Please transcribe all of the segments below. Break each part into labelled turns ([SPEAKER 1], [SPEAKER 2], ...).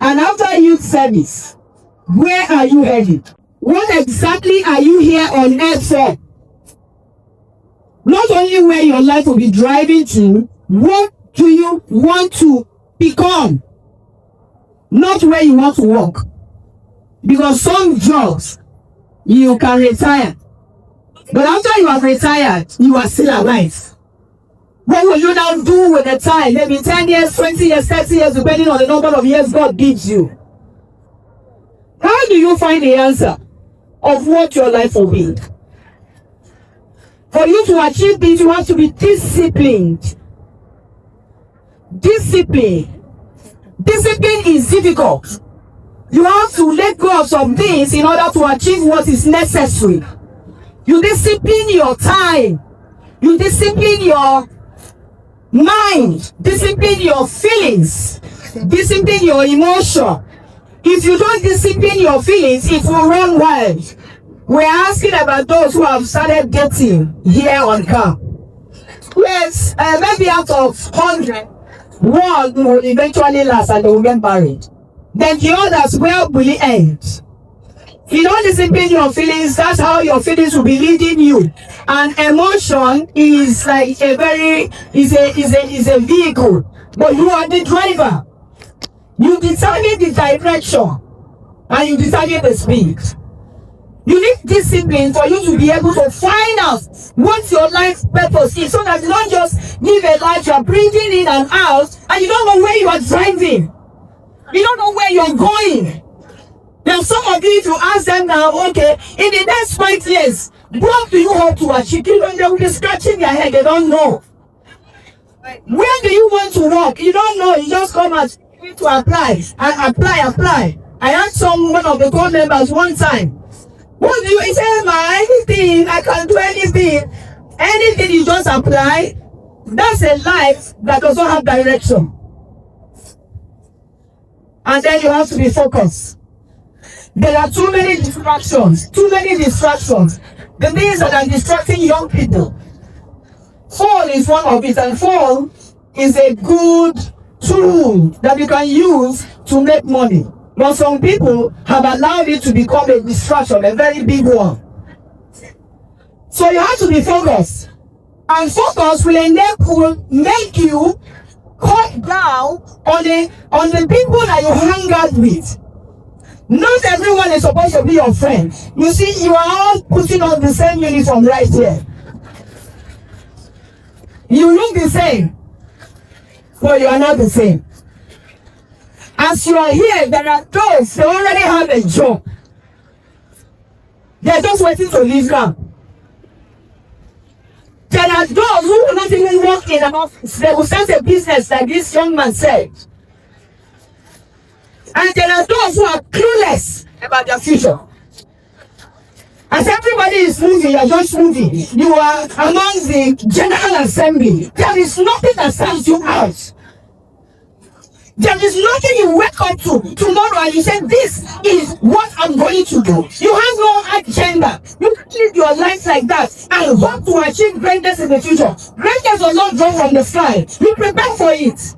[SPEAKER 1] And after youth service, where are you heading? What exactly are you here on earth for? Not only where your life will be driving to, what do you want to become? Not where you want to work. Because some jobs, you can retire. But after you have retired, you are still alive. What will you now do with the time? Maybe 10 years, 20 years, 30 years, depending on the number of years God gives you. How do you find the answer of what your life will be? For you to achieve this, you have to be disciplined. Discipline. Discipline is difficult. You have to let go of some things in order to achieve what is necessary. You discipline your time. You discipline your mind. Discipline your feelings. Discipline your emotion. If you don't discipline your feelings, it will run wild. We're asking about those who have started dating here on camp. Yes, maybe out of 100, one will eventually last and they will get married. Then the others, where will it end? If you don't discipline your feelings, that's how your feelings will be leading you. And emotion is like a vehicle, but you are the driver. You determine the direction and you determine the speed. You need discipline for you to be able to find out what your life purpose is, so that you don't just live a life you are breathing in and out and you don't know where you are driving. You don't know where you're going. Now some of you, if you ask them now, okay, in the next 5 years, what do you hope to achieve? You know, they will be scratching their head, they don't know. Where do you want to work? You don't know, you just come and to apply and apply. I asked one of the core members one time, what do you, he said, anything, I can do anything. Anything you just apply, that's a life that does not have direction. And then you have to be focused. There are too many distractions. The things that are distracting young people. Phone is one of it, and phone is a good tool that you can use to make money. But some people have allowed it to become a distraction, a very big one. So you have to be focused. And focus will make you cut down on the people that you hang out with. Not everyone is supposed to be your friend. You see, you are all putting on the same uniform right here. You look the same, but you are not the same. As you are here, there are those, they already have a job. They are just waiting to leave now. There are those who will not even work in an office. They will start a business like this young man said. And there are those who are clueless about their future. As everybody is moving, you are just moving. You are among the General Assembly. There is nothing that stands you out. There is nothing you wake up to tomorrow and you say, this is what I'm going to do. You have no agenda. You live your life like that and hope to achieve greatness in the future. Greatness will not drop from the sky. You prepare for it.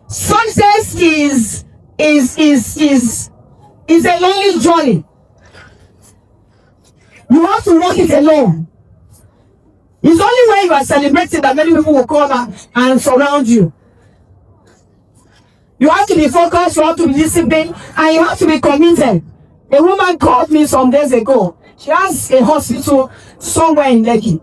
[SPEAKER 1] Success is a lonely journey. You have to walk it alone. It's only when you are celebrating that many people will come and surround you. You have to be focused, you have to be disciplined, and you have to be committed. A woman called me some days ago. She has a hospital somewhere in Lekki.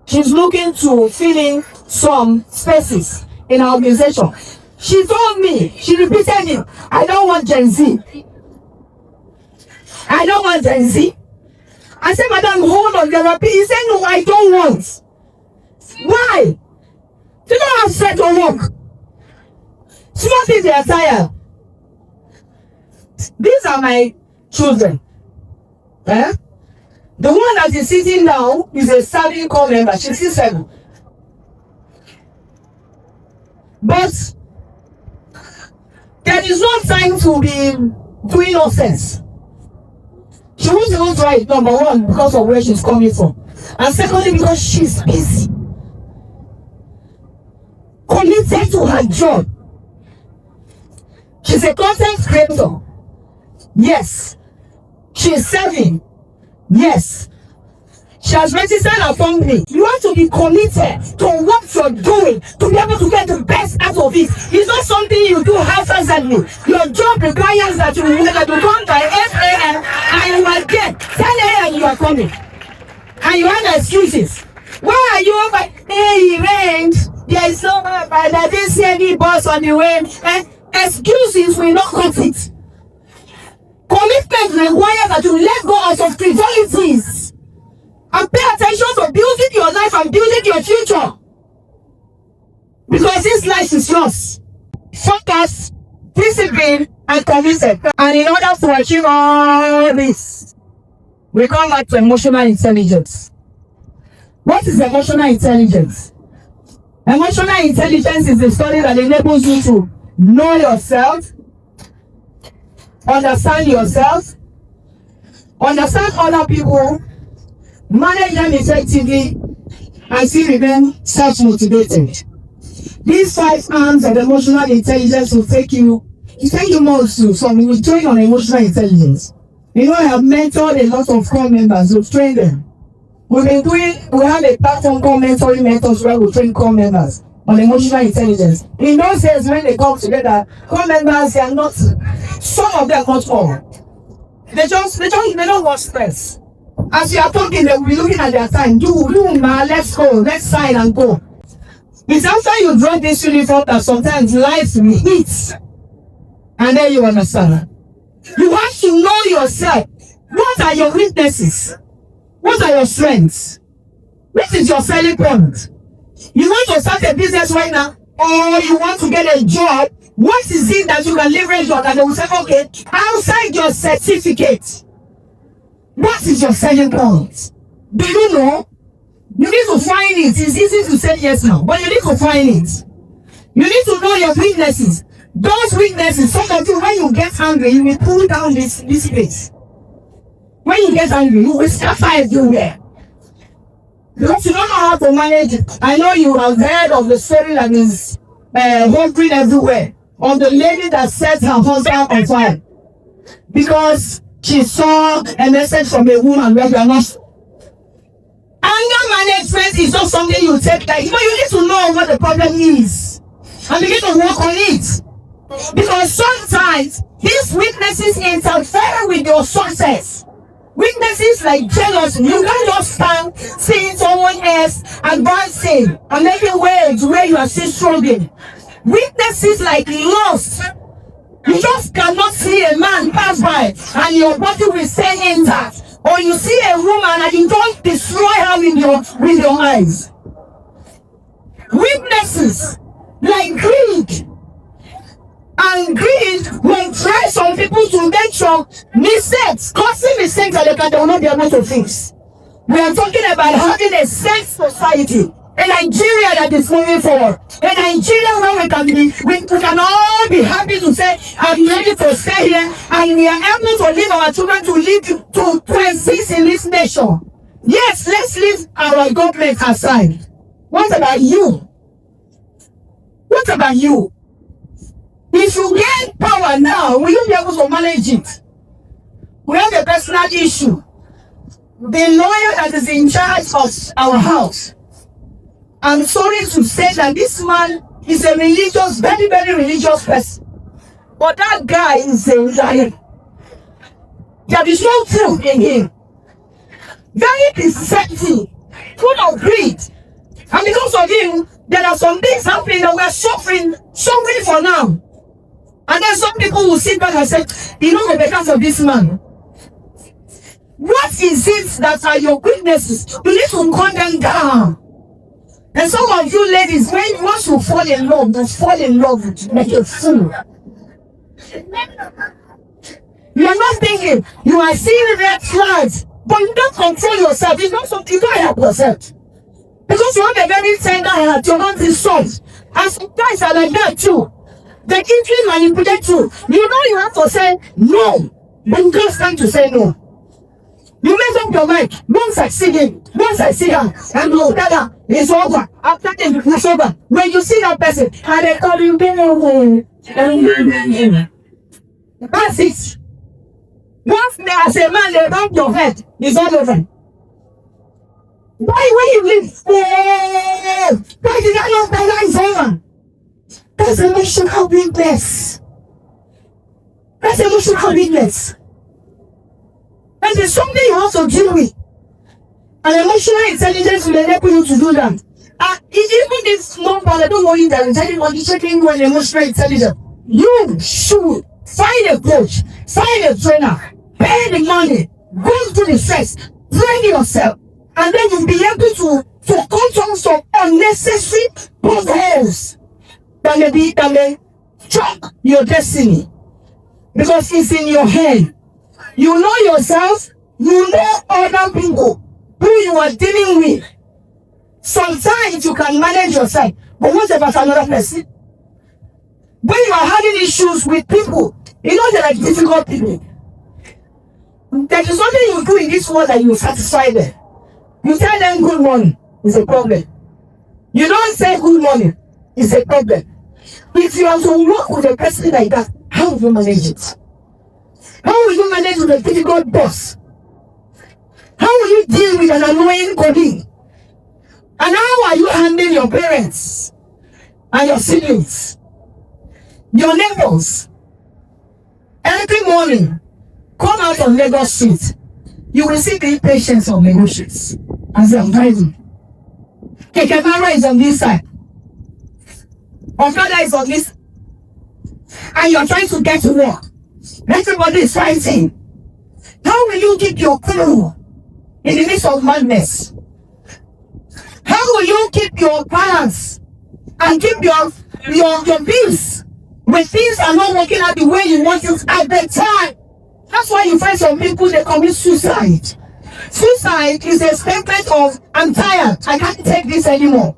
[SPEAKER 1] She's looking to fill in some spaces in our organization. She told me, she repeated it, I don't want Gen Z. I don't want Gen Z. I said, Madam, hold on, there are people. He said, no, I don't want. Why? They don't have strength to work. Small things, they are tired. These are my children. Eh? The one that is sitting now is a starting core member. She's 7. But there is no time to be doing nonsense. She won't even try it, number one, because of where she's coming from. And secondly, because she's busy. Committed to her job. She's a content creator. Yes. She's serving. Yes. She has registered her company. You have to be committed to what you're doing to be able to get the best out of it. It's not something you do haphazardly. Your job requires that you come by 8 a.m. and you are there. 10 a.m. you are coming. And you have excuses. Why are you over? Hey, it rained. There is no way, but I didn't see any bus on the way. And excuses will not cut it. Commitment requires that you let go of some frivolities and pay attention to building your life and building your future. Because this life is yours. Focus, discipline, and commitment. And in order to achieve all this, we come back to emotional intelligence. What is emotional intelligence? Emotional intelligence is a study that enables you to know yourself, understand yourself, understand other people, manage them effectively, and still remain self-motivated. These 5 arms of emotional intelligence will take you more to some. We will train on emotional intelligence. You know, I have mentored a lot of core members. We've trained them. We have a platform called Mentoring Mentors where we train core members on emotional intelligence. In those days when they come together, core members, they are not, some of them not all. They don't want stress. As you are talking, they will be looking at their time. Let's go, let's sign and go. It's after you draw this uniform that sometimes life will hit. And then you understand. You have to know yourself. What are your weaknesses? What are your strengths? What is your selling point? You want to start a business right now, or you want to get a job, what is it that you can leverage on? And they will say, okay, outside your certificate, what is your selling point? Do you know? You need to find it. It's easy to say yes now, but you need to find it. You need to know your weaknesses. Those weaknesses, some of you, when you get angry, you will pull down this place. When you get angry, you will scatter everywhere. Because you don't know how to manage it. I know you have heard of the story that is hovering everywhere, of the lady that set her husband on fire because she saw a message from a woman where you are not. Anger management is not something you take like, but you need to know what the problem is and begin to work on it. Because sometimes these weaknesses interfere with your success. Weaknesses like jealousy, you can't just stand seeing someone else advancing and making waves where you are still struggling. Weaknesses like lust, you just cannot see a man pass by and your body will stay intact. Or you see a woman and you don't destroy her with your eyes. Weaknesses like greed. And greed will try some people to make sure mistakes, causing mistakes that they will not be able to fix. We are talking about having a safe society, a Nigeria that is moving forward, a Nigeria where we can all be happy to say, I'm ready to stay here, and we are able to leave our children to exist in this nation. Yes, let's leave our government aside. What about you? What about you? If you gain power now, will you be able to manage it? We have a personal issue. The lawyer that is in charge of our house, I'm sorry to say that this man is a religious, very, very religious person. But that guy is a liar. There is no truth in him. Very deceptive, full of greed. And because of him, there are some things happening that we are suffering for now. And then some people will sit back and say, you know the better for this man. What is it that are your weaknesses? You need to cut them down. And some of you ladies, when once you fall in love, you fall in love like a fool. You are not thinking, you are seeing red flags, but you don't control yourself. It's not something you don't help yourself. Because you have a very tender heart, your heart is soft. And some guys are like that too. They easily manipulate you. You know you have to say no, but you can't stand to say no. You make up your mind. Once I see him, once I see her, and no, Dada, it's over. After it's over. When you see that person, and they call you, That's it. Once as a man, they bump your head, it's all over. Why when you live? Why did I not my life over? That's emotional weakness. That's emotional weakness. And there's something you have to deal with. And emotional intelligence will enable you to do that. Even this number, I don't know that intelligence checking when emotional intelligence. You should find a coach, find a trainer, pay the money, go through the stress, train yourself, and then you'll be able to control some unnecessary potholes that may choke your destiny. Because it's in your head. You know yourself, you know other people who you are dealing with. Sometimes you can manage yourself, but what about another person? When you are having issues with people, you know they're like difficult people. There is something you do in this world that you satisfy them. You tell them good morning, it's a problem. You don't say good morning, it's a problem. If you have to work with a person like that, how will you manage it? How will you manage with a difficult boss? How will you deal with an annoying colleague? And how are you handling your parents and your siblings, your neighbors? Every morning, come out on Lagos Street, you will see the impatience of negotiations as they are driving. Kekevara is on this side. Okada is on this. And you're trying to get to work. Everybody is fighting. How will you keep your cool in the midst of madness? How will you keep your balance and keep your peace when things are not working out the way you want it at the time? That's why you find some people, they commit suicide. Suicide is a statement of, I'm tired, I can't take this anymore.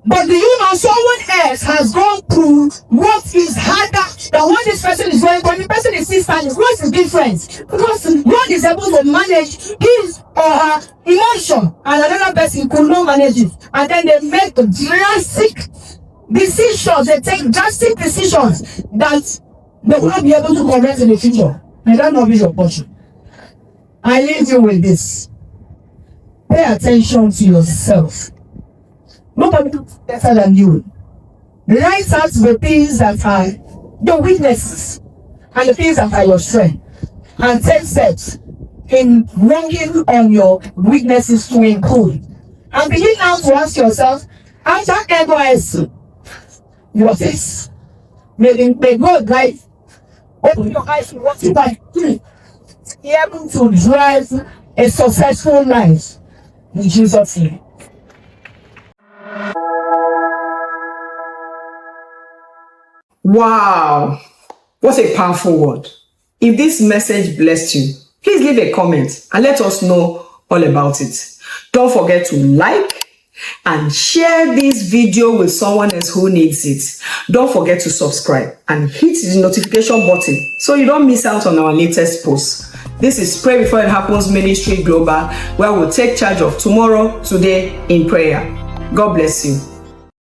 [SPEAKER 1] But do you know someone else has gone through what is harder than what this person is going through? The person is still standing. What is the difference? Because God is able to manage his or her emotion, and another person could not manage it. And then they make drastic decisions. They take drastic decisions that they will not be able to correct in the future. And that not be your portion. I leave you with this. Pay attention to yourself. Nobody is better than you. Write out the things that are your weaknesses and the things that are your strength. And take steps in working on your weaknesses to improve. And begin now to ask yourself, after NYS, what is? May God guide. Open your eyes to what you like. Be able to drive a successful life. In Jesus' name.
[SPEAKER 2] Wow, what a powerful word. If this message blessed you, please leave a comment and let us know all about it. Don't forget to like and share this video with someone else who needs it. Don't forget to subscribe and hit the notification button so you don't miss out on our latest posts. This is Pray Before It Happens Ministry Global, where we'll take charge of tomorrow, today in prayer. God bless you.